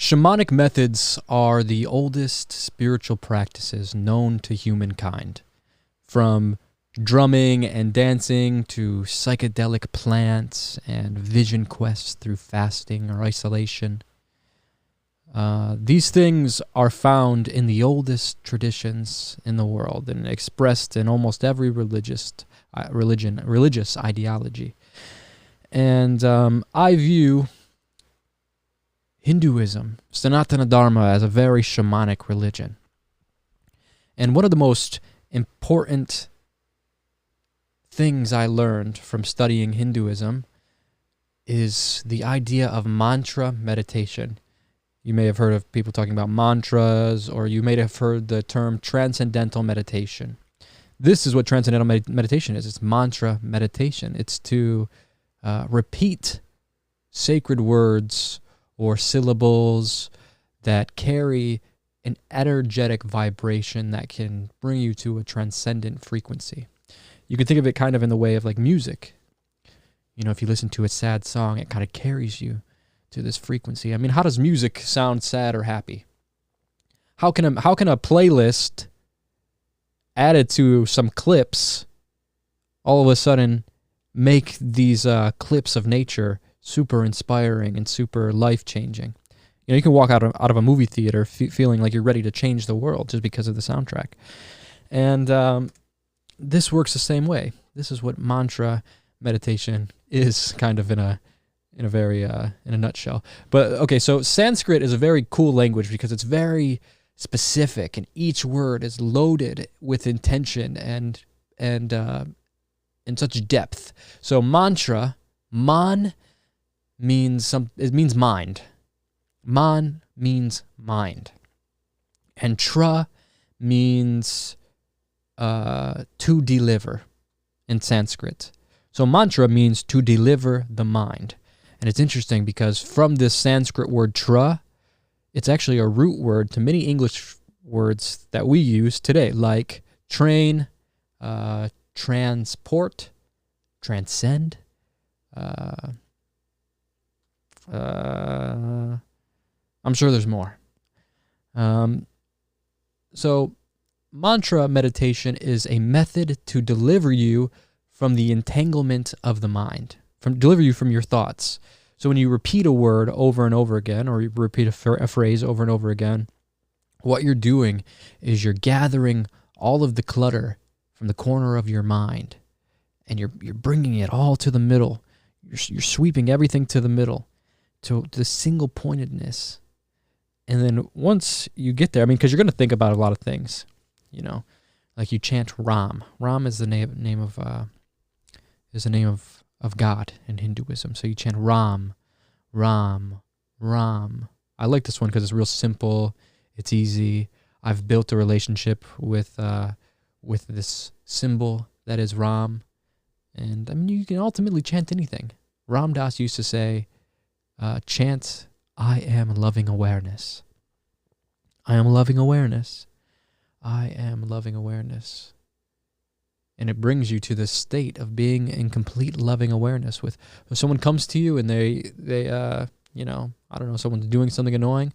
Shamanic methods are the oldest spiritual practices known to humankind. From drumming and dancing to psychedelic plants and vision quests through fasting or isolation. These things are found in the oldest traditions in the world and expressed in almost every religious ideology. And I view Hinduism, Sanatana Dharma, as a very shamanic religion. And one of the most important things I learned from studying Hinduism is the idea of mantra meditation. You may have heard of people talking about mantras, or you may have heard the term transcendental meditation. This is what transcendental meditation is. It's mantra meditation. It's to repeat sacred words or syllables that carry an energetic vibration that can bring you to a transcendent frequency. You can think of it kind of in the way of like music. You know, if you listen to a sad song, it kind of carries you to this frequency. I mean, how does music sound sad or happy? How can a playlist added to some clips all of a sudden make these clips of nature super inspiring and super life-changing? You know, you can walk out of a movie theater feeling like you're ready to change the world just because of the soundtrack. And this works the same way. This is what mantra meditation is, kind of in a nutshell. But okay, so Sanskrit is a very cool language because it's very specific, and each word is loaded with intention and such depth. So mantra, man means mind. Man means mind. And tra means to deliver in Sanskrit. So mantra means to deliver the mind. And it's interesting because from this Sanskrit word tra, it's actually a root word to many English words that we use today, like train, transport, transcend. I'm sure there's more. So mantra meditation is a method to deliver you from the entanglement of the mind, deliver you from your thoughts. So when you repeat a word over and over again, or you repeat a phrase over and over again, what you're doing is you're gathering all of the clutter from the corner of your mind, and you're bringing it all to the middle. You're sweeping everything to the middle, to the single pointedness. And then once you get there, I mean, because you're going to think about a lot of things, you know, like you chant Ram. Ram is the name of God in Hinduism. So you chant Ram, Ram, Ram. I like this one because it's real simple. It's easy. I've built a relationship with this symbol that is Ram. And I mean, you can ultimately chant anything. Ram Dass used to say, chant, I am loving awareness. I am loving awareness. I am loving awareness. And it brings you to this state of being in complete loving awareness. If someone comes to you and they you know, I don't know, someone's doing something annoying,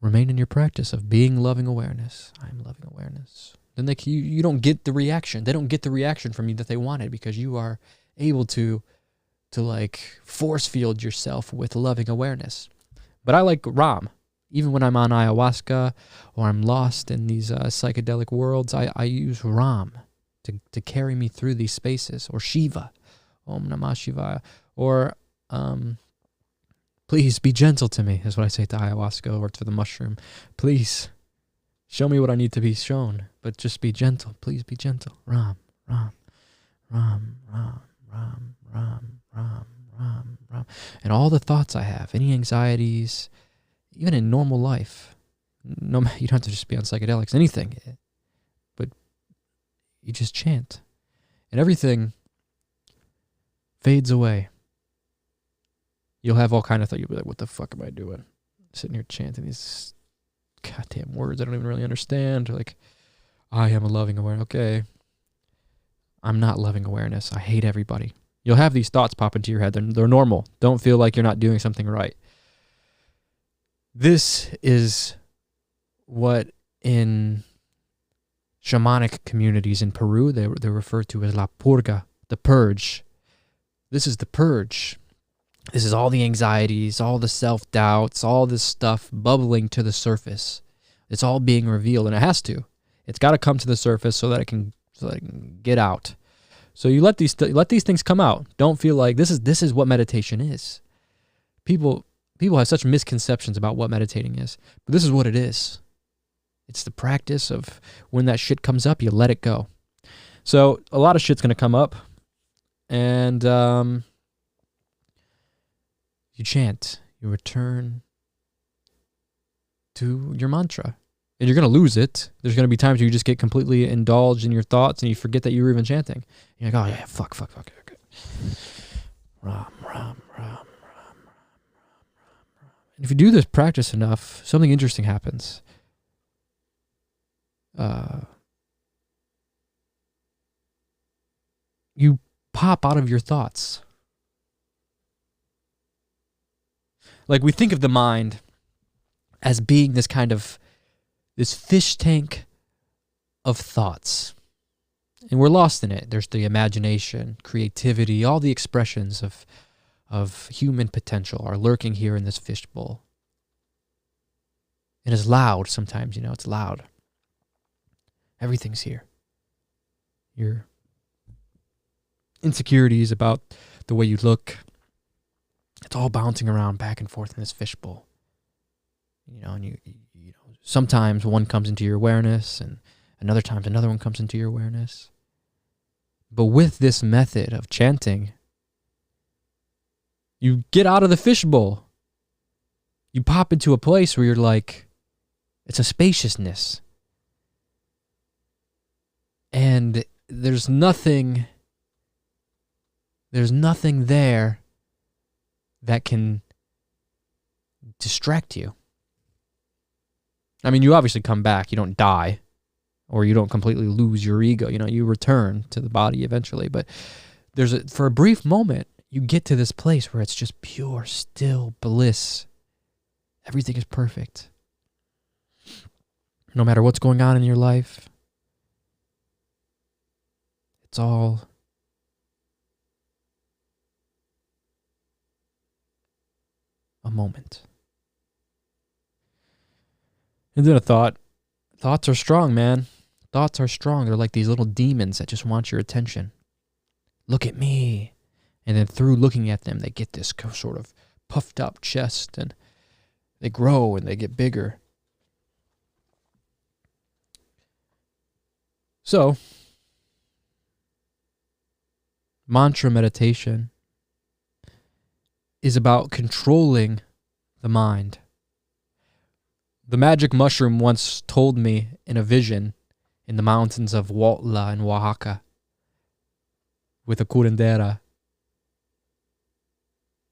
remain in your practice of being loving awareness. I am loving awareness. Then you don't get the reaction. They don't get the reaction from you that they wanted because you are able to like force field yourself with loving awareness. But I like Ram. Even when I'm on ayahuasca or I'm lost in these psychedelic worlds, I use Ram to carry me through these spaces. Or Shiva, Om Namah Shivaya. Or please be gentle to me, is what I say to ayahuasca or to the mushroom. Please show me what I need to be shown, but just be gentle. Please be gentle. Ram, Ram, Ram, Ram, Ram, Ram, Ram, Ram, Ram. And all the thoughts I have, any anxieties, even in normal life, you don't have to just be on psychedelics, anything, but you just chant, and everything fades away. You'll have all kind of thoughts. You'll be like, what the fuck am I doing? Sitting here chanting these goddamn words I don't even really understand. Or like, I am a loving awareness. Okay, I'm not loving awareness. I hate everybody. You'll have these thoughts pop into your head. They're normal. Don't feel like you're not doing something right. This is what in shamanic communities in Peru, they're referred to as la purga, the purge. This is the purge. This is all the anxieties, all the self-doubts, all this stuff bubbling to the surface. It's all being revealed, and it has to. It's got to come to the surface so that it can get out. So you let these things come out. Don't feel like this is what meditation is. People have such misconceptions about what meditating is, but this is what it is. It's the practice of when that shit comes up, you let it go. So a lot of shit's going to come up, and you chant, you return to your mantra. And you're going to lose it. There's going to be times where you just get completely indulged in your thoughts and you forget that you were even chanting. You're like, oh yeah, fuck. Okay. Ram. And if you do this practice enough, something interesting happens. You pop out of your thoughts. Like, we think of the mind as being this fish tank of thoughts. And we're lost in it. There's the imagination, creativity, all the expressions of human potential are lurking here in this fishbowl. And it's loud sometimes, it's loud. Everything's here. Your insecurities about the way you look, it's all bouncing around back and forth in this fishbowl. And you sometimes one comes into your awareness, and another times another one comes into your awareness. But with this method of chanting, you get out of the fishbowl. You pop into a place where you're like, it's a spaciousness. And there's nothing there that can distract you. I mean, you obviously come back. You don't die, or you don't completely lose your ego. You return to the body eventually. But for a brief moment, you get to this place where it's just pure, still bliss. Everything is perfect. No matter what's going on in your life, it's all a moment. And then a thought. Thoughts are strong, man. Thoughts are strong. They're like these little demons that just want your attention. Look at me. And then through looking at them, they get this sort of puffed up chest, and they grow and they get bigger. So, mantra meditation is about controlling the mind. The magic mushroom once told me in a vision in the mountains of Huautla in Oaxaca with a curandera.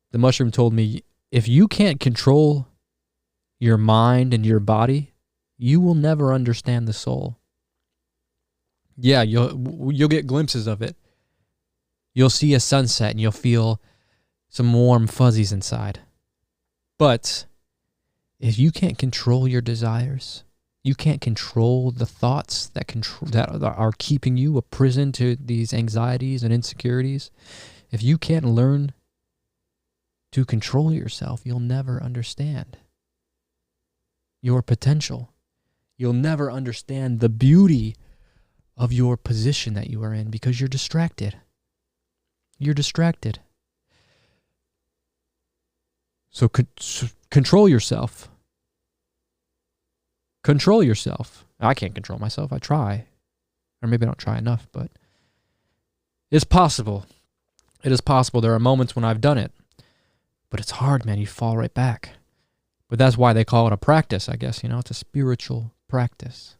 The mushroom told me, if you can't control your mind and your body, you will never understand the soul. Yeah, you'll get glimpses of it. You'll see a sunset and you'll feel some warm fuzzies inside. But if you can't control your desires, you can't control the thoughts that are keeping you a prison to these anxieties and insecurities, if you can't learn to control yourself, you'll never understand your potential. You'll never understand the beauty of your position that you are in because you're distracted. You're distracted. So control yourself. Control yourself. I can't control myself. I try. Or maybe I don't try enough, but it's possible. It is possible. There are moments when I've done it. But it's hard, man. You fall right back. But that's why they call it a practice, I guess. It's a spiritual practice.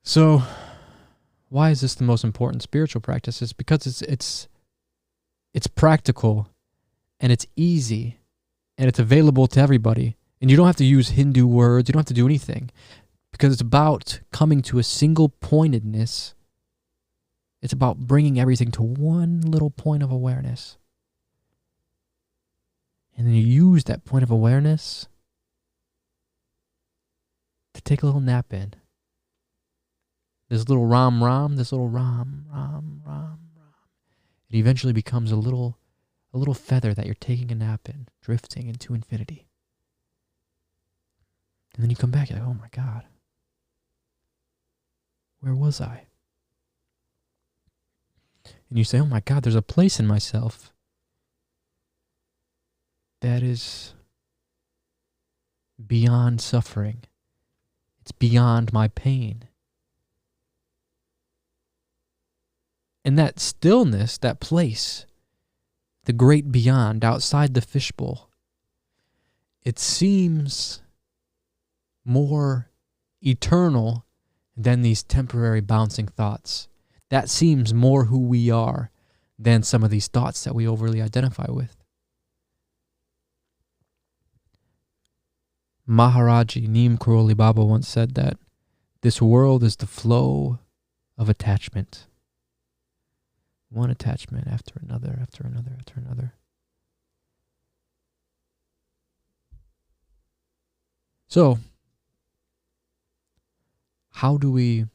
So, why is this the most important spiritual practice? It's because it's practical, and it's easy, and it's available to everybody. And you don't have to use Hindu words. You don't have to do anything. Because it's about coming to a single pointedness. It's about bringing everything to one little point of awareness. And then you use that point of awareness to take a little nap in. This little ram. It eventually becomes a little feather that you're taking a nap in, drifting into infinity. And then you come back, you're like, oh my God, where was I? And you say, oh my God, there's a place in myself that is beyond suffering. It's beyond my pain. And that stillness, that place, the great beyond, outside the fishbowl, it seems more eternal than these temporary bouncing thoughts. That seems more who we are than some of these thoughts that we overly identify with. Maharaji Neem Karoli Baba once said that this world is the flow of attachment. One attachment after another, after another, after another. So, how do we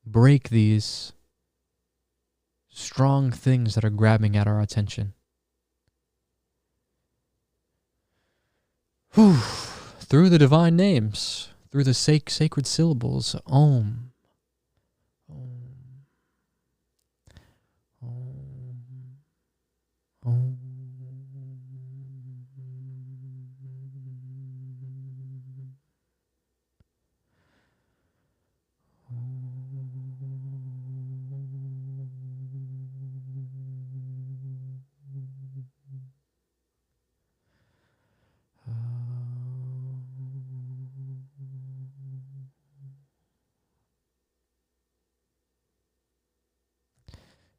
break these strong things that are grabbing at our attention? Through the divine names, through the sacred syllables, Om.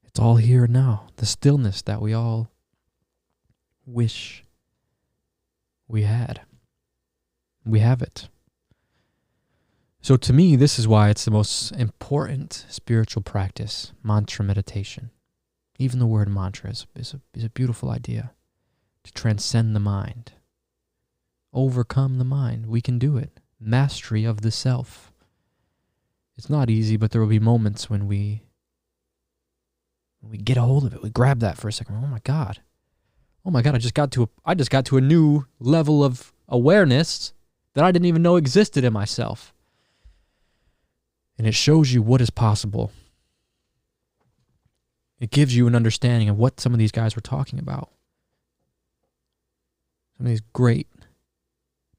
It's all here now. The stillness that we all wish we had. We have it. So to me, this is why it's the most important spiritual practice, mantra meditation. Even the word mantra is a beautiful idea. To transcend the mind. Overcome the mind. We can do it. Mastery of the self. It's not easy, but there will be moments when we get a hold of it. We grab that for a second. Oh my God, I just got to a new level of awareness that I didn't even know existed in myself. And it shows you what is possible. It gives you an understanding of what some of these guys were talking about. Some of these great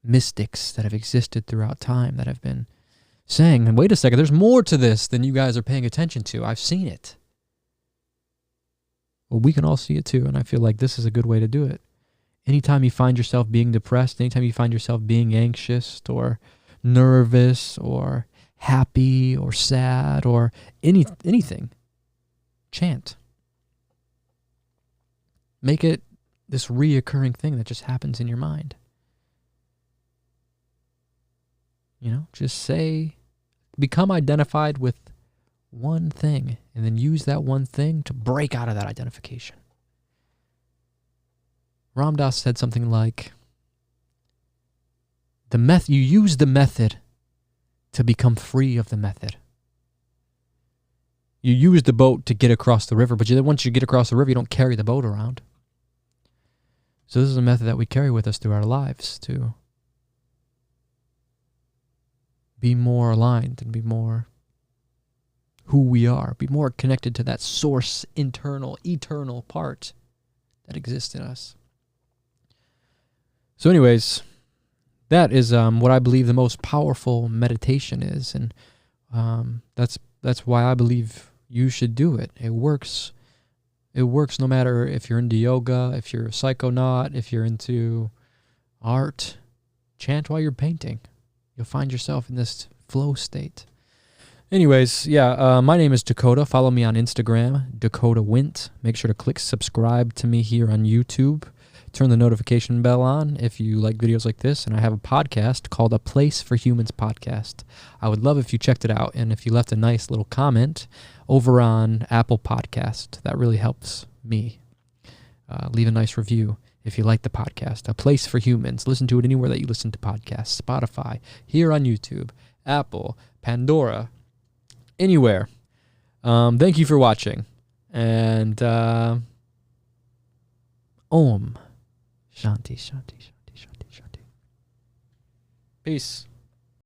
mystics that have existed throughout time that have been saying, and wait a second, there's more to this than you guys are paying attention to. I've seen it. Well, we can all see it too, and I feel like this is a good way to do it. Anytime you find yourself being depressed, anytime you find yourself being anxious or nervous or happy or sad or anything, chant. Make it this reoccurring thing that just happens in your mind. Just say, become identified with one thing, and then use that one thing to break out of that identification. Ram Dass said something like, you use the method to become free of the method. You use the boat to get across the river, but once you get across the river, you don't carry the boat around. So this is a method that we carry with us through our lives to be more aligned and be more who we are, be more connected to that source, internal, eternal part that exists in us. So anyways, that is what I believe the most powerful meditation is, and that's why I believe you should do it. It works. It works no matter if you're into yoga, if you're a psychonaut, if you're into art. Chant while you're painting. You'll find yourself in this flow state. Anyways, my name is Dakota. Follow me on Instagram, Dakota Wint. Make sure to click subscribe to me here on YouTube. Turn the notification bell on if you like videos like this. And I have a podcast called A Place for Humans Podcast. I would love if you checked it out and if you left a nice little comment over on Apple Podcast. That really helps me. Leave a nice review. if you like the podcast. A Place for Humans. Listen to it anywhere that you listen to podcasts. Spotify, here on YouTube, Apple, Pandora, anywhere. Thank you for watching. And Om Shanti, Shanti, Shanti, Shanti, Shanti. Peace.